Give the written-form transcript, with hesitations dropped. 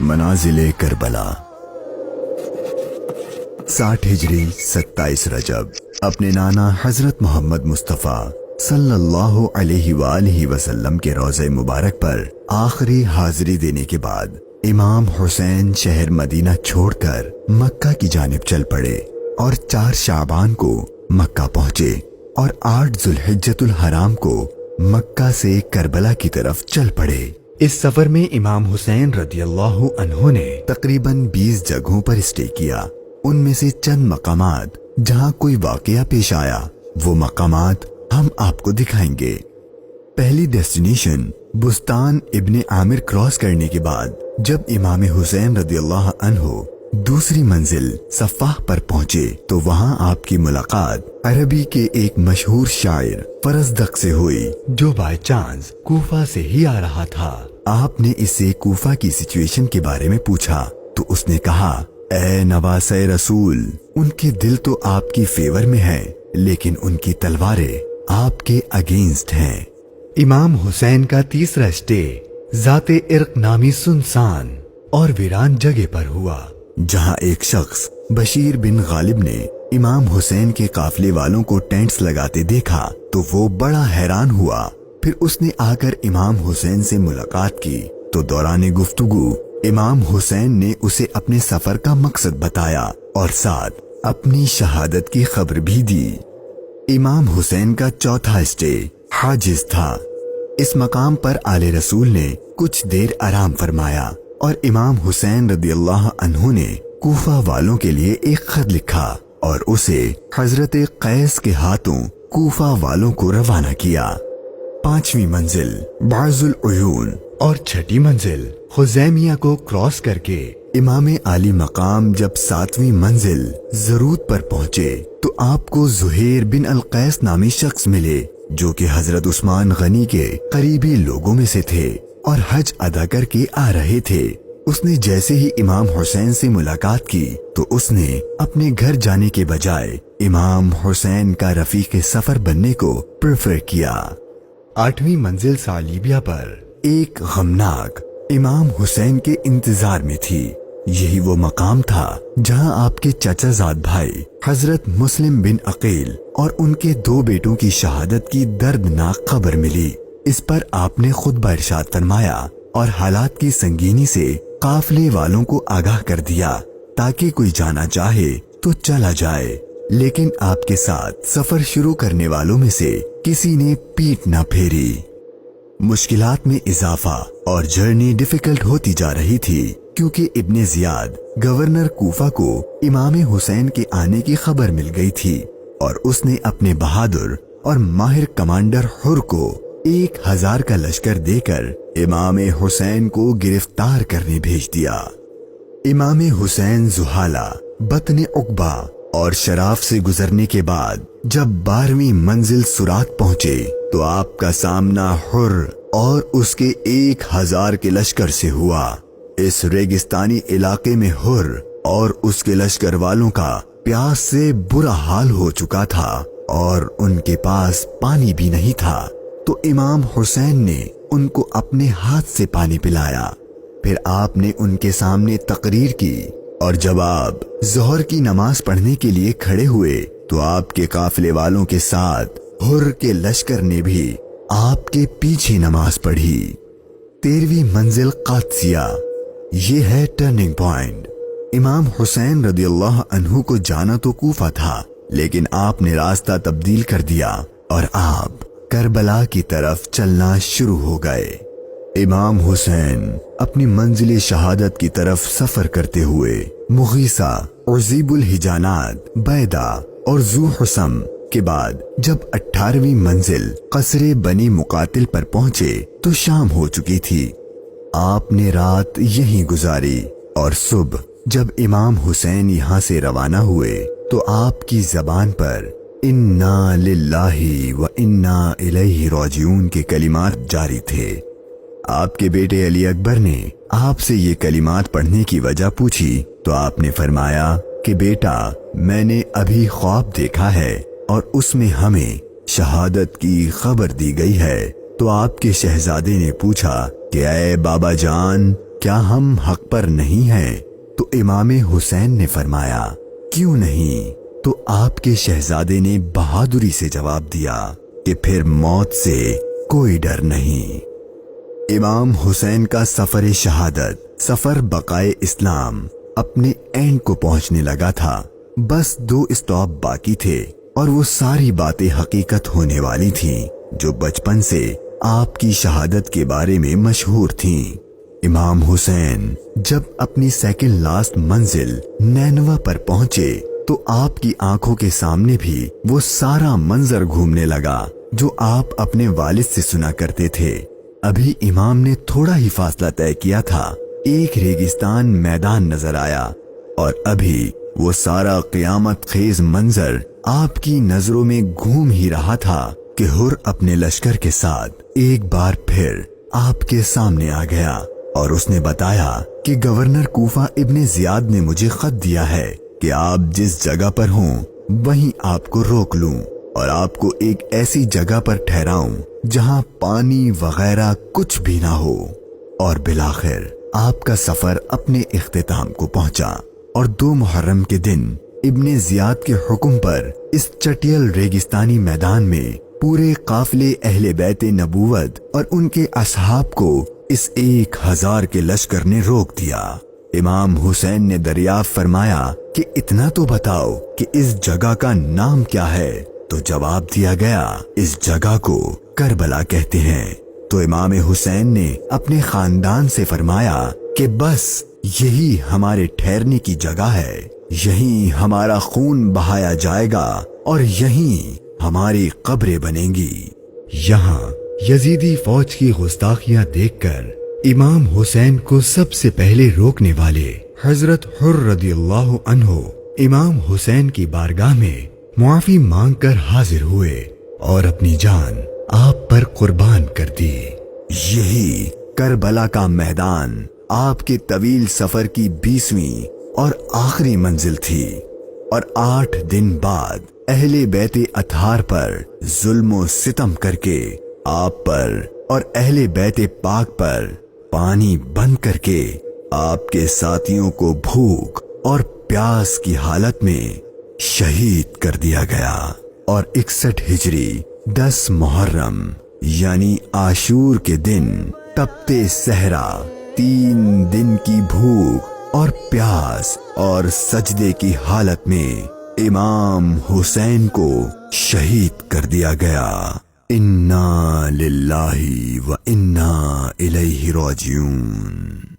मनाजिले Karbala 60 हिजरी 27 रजब अपने नाना हजरत मोहम्मद मुस्तफ़ा सल्लल्लाहु अलैहि वसल्लम के रोज़े मुबारक पर आखिरी हाजिरी देने के बाद इमाम हुसैन शहर मदीना छोड़कर मक्का की जानिब चल पड़े और 4 शाबान को मक्का पहुंचे और 8 जुल्हिज्जतुल हराम को मक्का से करबला की तरफ चल पड़े। इस सफर में इमाम हुसैन रदियल्लाहु अन्हु ने तकरीबन 20 जगहों पर स्टे किया। उनमें से चंद मकामात जहां कोई वाकया पेश आया वो मकामात हम आपको दिखाएंगे। पहली डेस्टिनेशन बुस्तान इब्ने आमिर क्रॉस करने के बाद जब इमाम हुसैन रदियल्लाहु अन्हु दूसरी मंजिल सफ़ाह पर पहुंचे तो वहां आपकी मुलाकात अरबी के एक मशहूर शायर फरजदक से हुई जो बाय चांस कूफा से ही आ रहा था। आपने इससे कूफा की सिचुएशन के बारे में पूछा तो उसने कहा, ए नवासे रसूल, उनके दिल तो आपकी फेवर में है लेकिन उनकी तलवारें आपके अगेंस्ट हैं। इमाम हुसैन का तीसरा स्टे जाते इर्क नामी सुनसान और वीरान जगह पर हुआ जहां एक शख्स बशीर बिन गालिब ने इमाम हुसैन के काफले वालों को टेंट्स लगाते देखा तो वो बड़ा हैरान हुआ। फिर उसने आकर इमाम हुसैन से मुलाकात की तो दौरान गुफ्तगू इमाम हुसैन ने उसे अपने सफर का मकसद बताया और साथ अपनी शहादत की खबर भी दी। इमाम हुसैन का चौथा स्टे हाजिज था। इस मकाम पर आले रसूल ने कुछ देर आराम फरमाया और इमाम हुसैन रदियल्लाहु अन्हु ने कूफा वालों के लिए एक खत लिखा और उसे हजरत कैस के हाथों कूफा वालों को रवाना किया। 5वीं मंजिल बाजुल उयून और 6ठी मंजिल खुजैमिया को क्रॉस करके इमाम आली मकाम जब 7वीं मंजिल जरूद पर पहुंचे तो आपको जुहैर बिन अल कैस नामी शख्स मिले जो कि हजरत उस्मान गनी के करीबी लोगों में से थे और हज अदा करके आ रहे थे। उसने जैसे ही इमाम हुसैन से मुलाकात की तो उसने अपने घर जाने के बजाय इमाम हुसैन का रफीक सफर बनने को प्रेफर किया। 8वीं मंजिल सालिबिया पर एक गमनाक इमाम हुसैन के इंतजार में थी। यही वो मकाम था जहां आपके चचाजाद भाई हजरत मुस्लिम बिन अकील और उनके 2 बेटों की शहादत की दर्दनाक खबर मिली। इस पर आपने खुतबा इरशाद फरमाया और हालात की संगीनी से काफले वालों को आगाह कर दिया ताकि कोई जाना चाहे तो चला जाए, लेकिन आपके साथ सफर शुरू करने वालों में से किसी ने पीठ न फेरी। मुश्किलात में इजाफा और जर्नी डिफिकल्ट होती जा रही थी क्योंकि इब्ने जियाद गवर्नर कूफा को इमाम हुसैन के आने की खबर मिल गई थी और उसने अपने बहादुर और माहिर कमांडर हुर को 1000 का लश्कर देकर इमाम हुसैन को गिरफ्तार करने भेज दिया। इमाम हुसैन जुहाला, बतने उकबा और शराफ से गुजरने के बाद जब 12वीं मंजिल सुरात पहुंचे तो आपका सामना हुर और उसके 1000 के लश्कर से हुआ। इस रेगिस्तानी इलाके में हुर और उसके लश्कर वालों का प्यास से बुरा हाल हो चुका था और उनके पास पानी भी नहीं था तो इमाम हुसैन ने उनको अपने हाथ से पानी पिलाया। फिर आपने उनके सामने तकरीर की और जब आप जोहर की नमाज पढ़ने के लिए खड़े हुए तो आपके काफिले वालों के साथ हुर के लश्कर ने भी आपके पीछे नमाज पढ़ी। 13वीं मंजिल कादसिया, ये है टर्निंग पॉइंट। इमाम हुसैन रदियल्लाहु अन्हु को जाना तो कूफा था लेकिन आपने रास्ता तब्दील कर दिया और आप करबला की तरफ चलना शुरू हो गए। इमाम हुसैन अपनी मंजिल शहादत की तरफ सफर करते हुए मुगीसा, उज़ीबुल हिजानात, बैदा और जू हुसम के बाद जब 18वीं मंजिल कसरे बनी मुकातिल पर पहुंचे तो शाम हो चुकी थी। आपने रात यहीं गुजारी और सुबह जब इमाम हुसैन यहाँ से रवाना हुए तो आपकी जबान पर इन्ना लिल्लाही व इन्ना इलैहि राजिऊन के कलिमात जारी थे। आपके बेटे अली अकबर ने आपसे ये कलिमात पढ़ने की वजह पूछी तो आपने फरमाया कि बेटा, मैंने अभी ख्वाब देखा है और उसमें हमें शहादत की खबर दी गई है। तो आपके शहजादे ने पूछा कि ऐ बाबा जान, کیا ہم حق پر نہیں ہیں؟ تو امام حسین نے فرمایا کیوں نہیں؟ تو آپ کے شہزادے نے بہادری سے جواب دیا کہ پھر موت سے کوئی ڈر نہیں۔ امام حسین کا سفر شہادت، سفر بقائے اسلام اپنے اینڈ کو پہنچنے لگا تھا۔ بس 2 اسٹاپ باقی تھے اور وہ ساری باتیں حقیقت ہونے والی تھیں جو بچپن سے آپ کی شہادت کے بارے میں مشہور تھیں۔ امام حسین جب اپنی سیکنڈ لاسٹ منزل نینوا پر پہنچے تو آپ کی آنکھوں کے سامنے بھی وہ سارا منظر گھومنے لگا جو آپ اپنے والد سے سنا کرتے تھے۔ ابھی امام نے تھوڑا ہی فاصلہ طے کیا تھا، ایک ریگستان میدان نظر آیا اور ابھی وہ سارا قیامت خیز منظر آپ کی نظروں میں گھوم ہی رہا تھا کہ ہر اپنے لشکر کے ساتھ ایک بار پھر آپ کے سامنے آ گیا اور اس نے بتایا کہ گورنر کوفہ ابن زیاد نے مجھے خط دیا ہے کہ آپ جس جگہ پر ہوں وہیں آپ کو روک لوں اور آپ کو ایک ایسی جگہ پر ٹھہراؤں جہاں پانی وغیرہ کچھ بھی نہ ہو۔ اور بالآخر آپ کا سفر اپنے اختتام کو پہنچا اور 2 محرم کے دن ابن زیاد کے حکم پر اس چٹیل ریگستانی میدان میں پورے قافلے اہل بیت نبوت اور ان کے اصحاب کو اس 1000 کے لشکر نے روک دیا۔ امام حسین نے دریافت فرمایا کہ اتنا تو بتاؤ کہ اس جگہ کا نام کیا ہے؟ تو جواب دیا گیا اس جگہ کو کربلا کہتے ہیں۔ تو امام حسین نے اپنے خاندان سے فرمایا کہ بس یہی ہمارے ٹھہرنے کی جگہ ہے، یہیں ہمارا خون بہایا جائے گا اور یہیں ہماری قبریں بنیں گی۔ یہاں یزیدی فوج کی گستاخیاں دیکھ کر امام حسین کو سب سے پہلے روکنے والے حضرت حر رضی اللہ عنہ امام حسین کی بارگاہ میں معافی مانگ کر حاضر ہوئے اور اپنی جان آپ پر قربان کر دی۔ یہی کربلا کا میدان آپ کے طویل سفر کی 20ویں اور آخری منزل تھی، اور 8 دن بعد اہل بیت اطہار پر ظلم و ستم کر کے آپ پر اور اہل بیت پاک پر پانی بند کر کے آپ کے ساتھیوں کو بھوک اور پیاس کی حالت میں شہید کر دیا گیا۔ اور 61 ہجری 10 محرم یعنی عاشور کے دن تپتے صحرا 3 دن کی بھوک اور پیاس اور سجدے کی حالت میں امام حسین کو شہید کر دیا گیا۔ انا للہ و انا الیہ راجعون۔